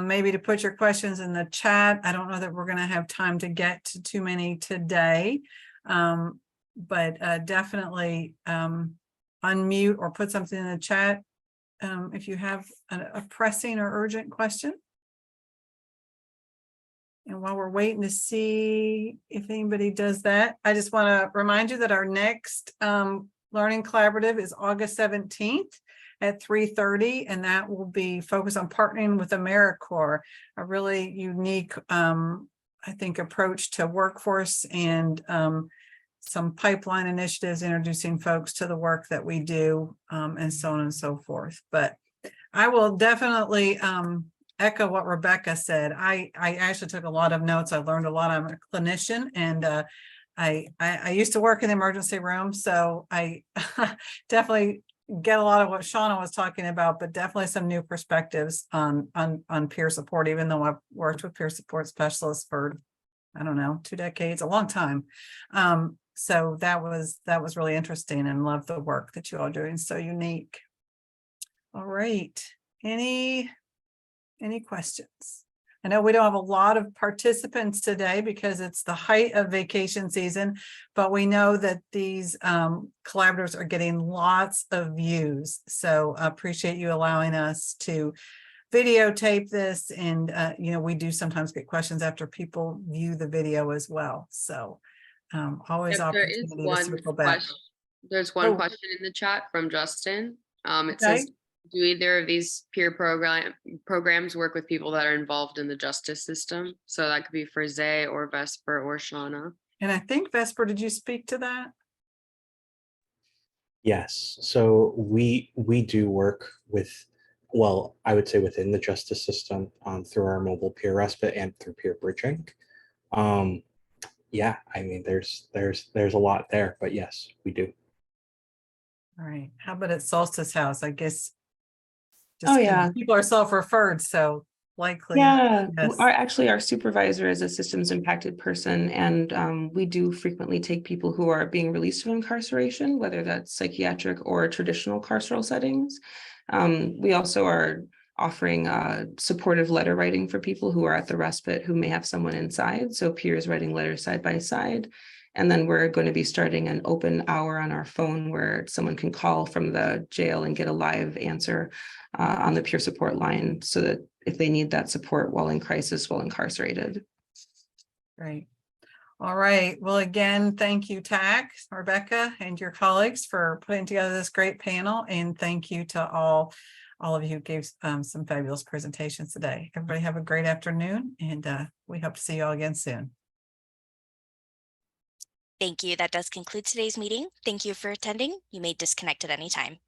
maybe to put your questions in the chat. I don't know that we're going to have time to get to too many today, but definitely unmute or put something in the chat if you have a pressing or urgent question. And while we're waiting to see if anybody does that, I just want to remind you that our next Learning Collaborative is August 17th at 3:30, and that will be focused on partnering with AmeriCorps, a really unique, I think, approach to workforce and some pipeline initiatives introducing folks to the work that we do, and so on and so forth. But I will definitely echo what Rebecca said. I actually took a lot of notes. I learned a lot. I'm a clinician, and I used to work in the emergency room, so I definitely get a lot of what Shaunna was talking about, but definitely some new perspectives on peer support, even though I've worked with peer support specialists for, I don't know, 2 decades, a long time. So that was really interesting, and love the work that you all are doing. So unique. All right. Any questions? I know we don't have a lot of participants today because it's the height of vacation season, but we know that these collaboratives are getting lots of views. So I appreciate you allowing us to videotape this. And, we do sometimes get questions after people view the video as well. So always opportunity to circle back. There's one question in the chat from Justin. It Okay. says, do either of these peer programs work with people that are involved in the justice system? So that could be for Zay or Vesper or Shaunna. And I think, Vesper, did you speak to that? Yes. So we do work with, well, I would say within the justice system through our mobile peer respite and through peer bridging. Yeah, I mean, there's a lot there, but yes, we do. All right. How about at Solstice House? I guess. Oh, yeah. People are self-referred, so likely. Yeah, Yes. Our supervisor is a systems impacted person, and we do frequently take people who are being released from incarceration, whether that's psychiatric or traditional carceral settings. We also are offering supportive letter writing for people who are at the respite who may have someone inside, so peers writing letters side by side. And then we're going to be starting an open hour on our phone where someone can call from the jail and get a live answer on the peer support line, so that if they need that support while in crisis, while incarcerated. Great. All right. Well, again, thank you, TAC, Rebecca, and your colleagues for putting together this great panel. And thank you to all of you who gave some fabulous presentations today. Everybody have a great afternoon, and we hope to see you all again soon. Thank you. That does conclude today's meeting. Thank you for attending. You may disconnect at any time.